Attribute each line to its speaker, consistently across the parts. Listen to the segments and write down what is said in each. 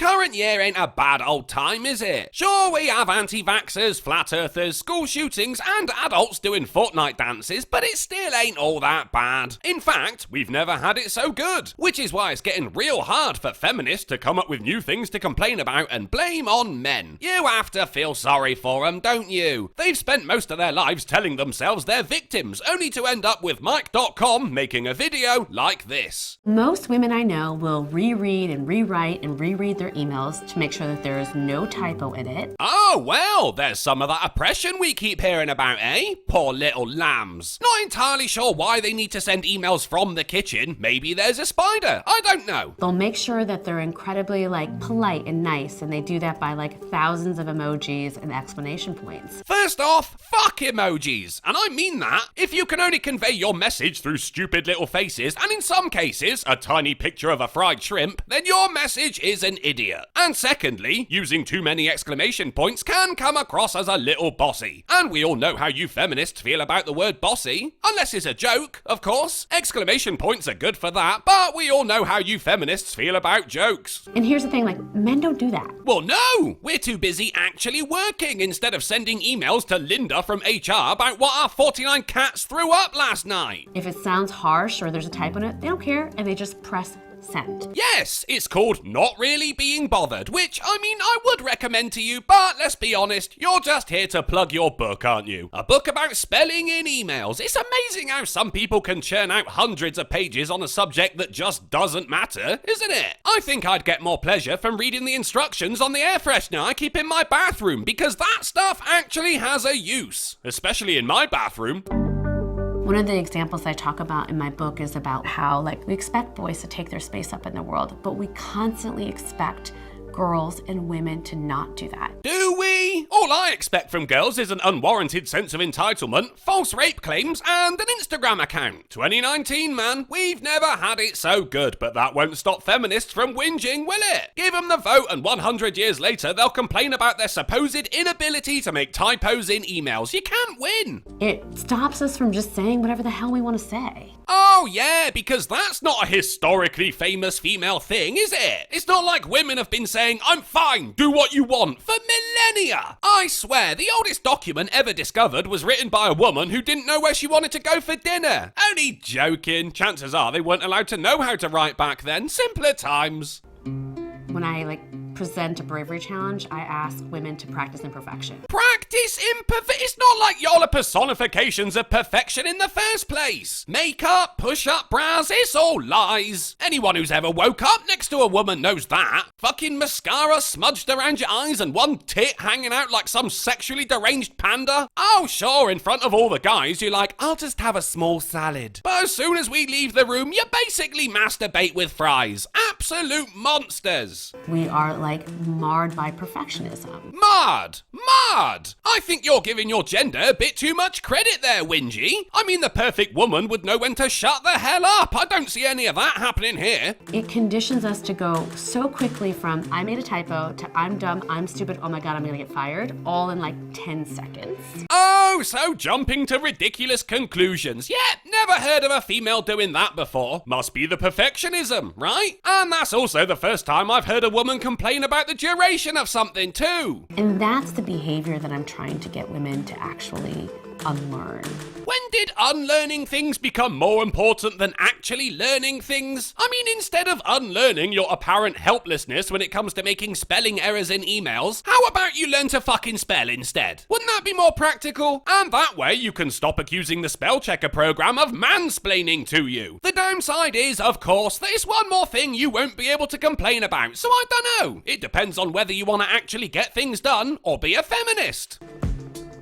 Speaker 1: current year ain't a bad old time, is it? Sure, we have anti-vaxxers, flat earthers, school shootings, and adults doing Fortnite dances, but it still ain't all that bad. In fact, we've never had it so good, which is why it's getting real hard for feminists to come up with new things to complain about and blame on men. You have to feel sorry for them, don't you? They've spent most of their lives telling themselves they're victims, only to end up with Mike.com making a video like this.
Speaker 2: Most women I know will reread and rewrite and reread their emails to make sure that there is no typo in it.
Speaker 1: Oh, well, there's some of that oppression we keep hearing about, eh? Poor little lambs. Not entirely sure why they need to send emails from the kitchen. Maybe there's a spider. I don't know.
Speaker 2: They'll make sure that they're incredibly polite and nice, and they do that by thousands of emojis and exclamation points.
Speaker 1: First off, fuck emojis. And I mean that. If you can only convey your message through stupid little faces, and in some cases, a tiny picture of a fried shrimp, then your message is an idiot. And secondly, using too many exclamation points can come across as a little bossy. And we all know how you feminists feel about the word bossy. Unless it's a joke, of course. Exclamation points are good for that, but we all know how you feminists feel about jokes.
Speaker 2: And here's the thing, men don't do that.
Speaker 1: Well, no! We're too busy actually working instead of sending emails to Linda from HR about what our 49 cats threw up last night.
Speaker 2: If it sounds harsh or there's a typo in it, they don't care, and they just press send.
Speaker 1: Yes, it's called not really being bothered, which, I would recommend to you, but let's be honest, you're just here to plug your book, aren't you? A book about spelling in emails. It's amazing how some people can churn out hundreds of pages on a subject that just doesn't matter, isn't it? I think I'd get more pleasure from reading the instructions on the air freshener I keep in my bathroom, because that stuff actually has a use, especially in my bathroom.
Speaker 2: One of the examples I talk about in my book is about how we expect boys to take their space up in the world, but we constantly expect girls and women to not do that.
Speaker 1: Do we? All I expect from girls is an unwarranted sense of entitlement, false rape claims, and an Instagram account. 2019, man. We've never had it so good, but that won't stop feminists from whinging, will it? Give them the vote and 100 years later, they'll complain about their supposed inability to make typos in emails. You can't win.
Speaker 2: It stops us from just saying whatever the hell we want to say.
Speaker 1: Oh yeah, because that's not a historically famous female thing, is it? It's not like women have been saying, I'm fine, do what you want, for millennia. I swear, the oldest document ever discovered was written by a woman who didn't know where she wanted to go for dinner. Only joking. Chances are they weren't allowed to know how to write back then. Simpler times.
Speaker 2: When I present a bravery challenge, I ask women to practice imperfection.
Speaker 1: Practice imperfection? It's not like y'all are personifications of perfection in the first place. Makeup, push-up bras, it's all lies. Anyone who's ever woke up next to a woman knows that. Fucking mascara smudged around your eyes and one tit hanging out like some sexually deranged panda. Oh sure, in front of all the guys you're like, I'll just have a small salad. But as soon as we leave the room, you basically masturbate with fries. Absolute monsters.
Speaker 2: We are marred by perfectionism.
Speaker 1: Marred! I think you're giving your gender a bit too much credit there, Wingy. The perfect woman would know when to shut the hell up. I don't see any of that happening here.
Speaker 2: It conditions us to go so quickly from I made a typo to I'm dumb, I'm stupid, oh my god, I'm gonna get fired, all in 10 seconds.
Speaker 1: Oh, so jumping to ridiculous conclusions. Yeah, never heard of a female doing that before. Must be the perfectionism, right? And that's also the first time I've heard a woman complain about the duration of something too.
Speaker 2: And that's the behavior that I'm trying to get women to actually unlearn.
Speaker 1: When did unlearning things become more important than actually learning things? Instead of unlearning your apparent helplessness when it comes to making spelling errors in emails, how about you learn to fucking spell instead? Wouldn't that be more practical? And that way you can stop accusing the spell checker program of mansplaining to you. The downside is, of course, that it's one more thing you won't be able to complain about, so I don't know. It depends on whether you want to actually get things done or be a feminist.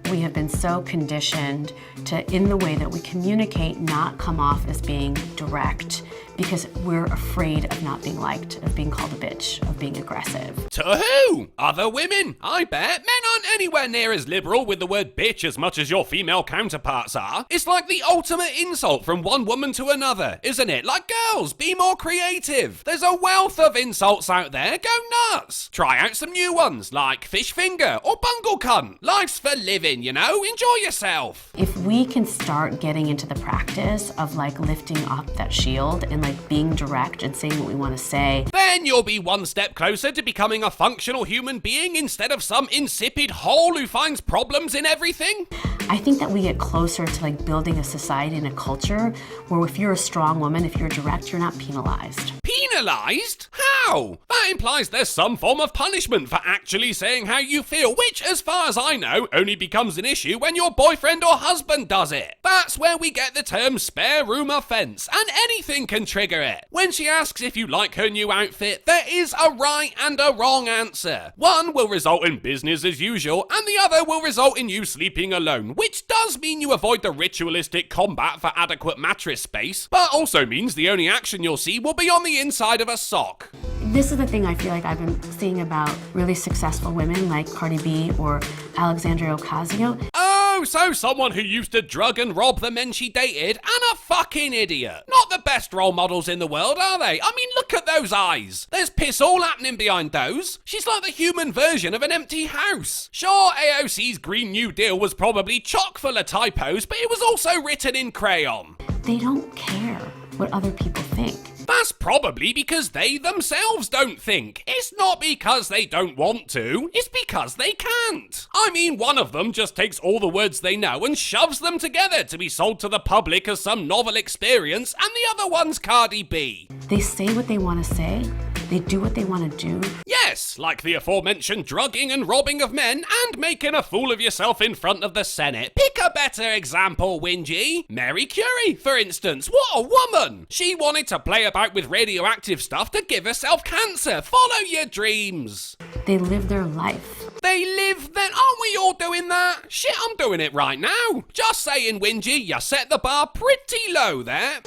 Speaker 2: We have been so conditioned to, in the way that we communicate, not come off as being direct because we're afraid of not being liked, of being called a bitch, of being aggressive.
Speaker 1: To who? Other women? I bet. Men aren't anywhere near as liberal with the word bitch as much as your female counterparts are. It's like the ultimate insult from one woman to another, isn't it? Like, girls, be more creative. There's a wealth of insults out there. Go nuts. Try out some new ones like fish finger or bungle cunt. Life's for living, you know? Enjoy yourself.
Speaker 2: If we can start getting into the practice of like lifting up that shield and like being direct and saying what we want to say,
Speaker 1: then you'll be one step closer to becoming a functional human being instead of some insipid hole who finds problems in everything.
Speaker 2: I think that we get closer to like building a society and a culture where if you're a strong woman, if you're direct, you're not penalized.
Speaker 1: Penalized? How? That implies there's some form of punishment for actually saying how you feel, which, as far as I know, only becomes an issue when your boyfriend or husband does it. That's where we get the term spare room offense, and anything can trigger it. When she asks if you like her new outfit, there is a right and a wrong answer. One will result in business as usual, and the other will result in you sleeping alone, which does mean you avoid the ritualistic combat for adequate mattress space, but also means the only action you'll see will be on the inside of a sock.
Speaker 2: This is the thing I feel like I've been seeing about really successful women like Cardi B or Alexandria Ocasio.
Speaker 1: Oh, so someone who used to drug and rob the men she dated, and a fucking idiot. Not the best role models in the world, are they? I mean, look at those eyes. There's piss all happening behind those. She's like the human version of an empty house. Sure, AOC's Green New Deal was probably chock full of typos, but it was also written in crayon.
Speaker 2: They don't care what other people think.
Speaker 1: That's probably because they themselves don't think. It's not because they don't want to, it's because they can't. I mean, one of them just takes all the words they know and shoves them together to be sold to the public as some novel experience, and the other one's Cardi B.
Speaker 2: They say what they want to say, they do what they want to do.
Speaker 1: Yes, like the aforementioned drugging and robbing of men and making a fool of yourself in front of the Senate. Pick a better example, Wingy. Mary Curie, for instance. What a woman! She wanted to play about with radioactive stuff to give herself cancer. Follow your dreams.
Speaker 2: They live their life.
Speaker 1: They live then. Aren't we all doing that? Shit, I'm doing it right now. Just saying, Wingy, you set the bar pretty low there.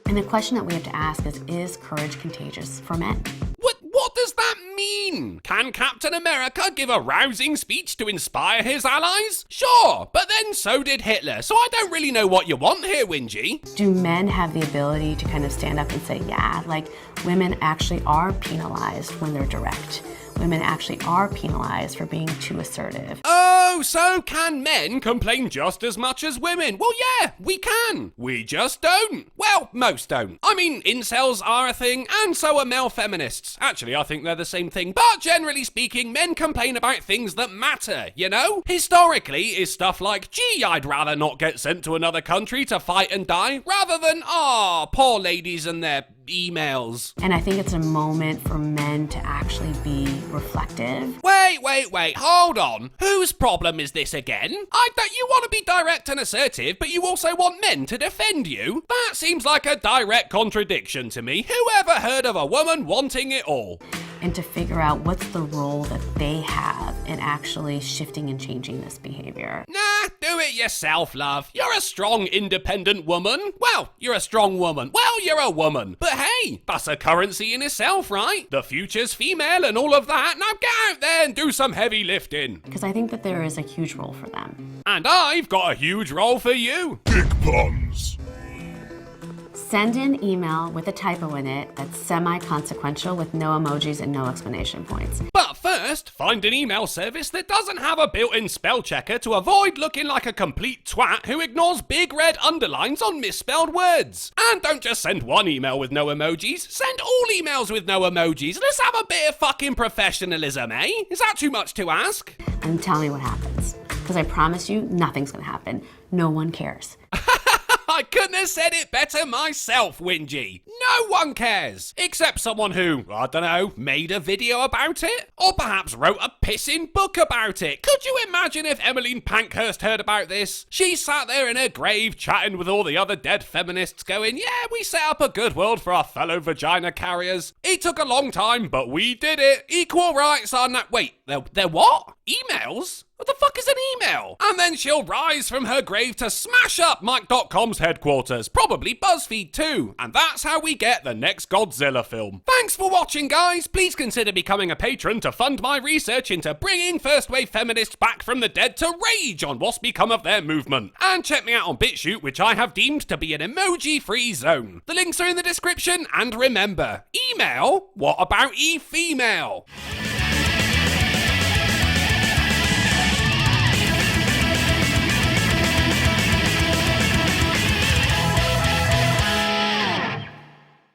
Speaker 2: And the question that we have to ask is courage contagious for men?
Speaker 1: What does that mean? Can Captain America give a rousing speech to inspire his allies? Sure, but then so did Hitler, so I don't really know what you want here, Wingy.
Speaker 2: Do men have the ability to kind of stand up and say, yeah, like women actually are penalized when they're direct? Women actually are penalized for being too assertive.
Speaker 1: Oh, so can men complain just as much as women? Well, yeah, we can. We just don't. Well, most don't. I mean, incels are a thing, and so are male feminists. Actually, I think they're the same thing. But generally speaking, men complain about things that matter, you know? Historically, is stuff like, gee, I'd rather not get sent to another country to fight and die, rather than, poor ladies and their emails.
Speaker 2: And I think it's a moment for men to actually be reflective.
Speaker 1: Wait, hold on. Whose problem is this again? I bet you want to be direct and assertive, but you also want men to defend you? That seems like a direct contradiction to me. Who ever heard of a woman wanting it all?
Speaker 2: And to figure out what's the role that they have in actually shifting and changing this behavior.
Speaker 1: Nah, do it yourself, love. You're a strong, independent woman. Well, you're a strong woman. Well, you're a woman. But hey, that's a currency in itself, right? The future's female and all of that. Now get out there and do some heavy lifting.
Speaker 2: Because I think that there is a huge role for them.
Speaker 1: And I've got a huge role for you.
Speaker 3: Big puns.
Speaker 2: Send an email with a typo in it that's semi-consequential with no emojis and no explanation points.
Speaker 1: But first, find an email service that doesn't have a built-in spell checker to avoid looking like a complete twat who ignores big red underlines on misspelled words. And don't just send one email with no emojis, send all emails with no emojis. Let's have a bit of fucking professionalism, eh? Is that too much to ask?
Speaker 2: And tell me what happens. Because I promise you, nothing's gonna happen. No one cares.
Speaker 1: I couldn't have said it better myself, Wingy. No one cares. Except someone who, I don't know, made a video about it? Or perhaps wrote a pissing book about it. Could you imagine if Emmeline Pankhurst heard about this? She sat there in her grave chatting with all the other dead feminists going, yeah, we set up a good world for our fellow vagina carriers. It took a long time, but we did it. Equal rights on that. Wait, they're what? Emails? What the fuck is an email? And then she'll rise from her grave to smash up Mike.com's headquarters, probably BuzzFeed too. And that's how we get the next Godzilla film. Thanks for watching, guys. Please consider becoming a patron to fund my research into bringing first wave feminists back from the dead to rage on what's become of their movement. And check me out on BitChute, which I have deemed to be an emoji-free zone. The links are in the description, and remember, email? What about e-female?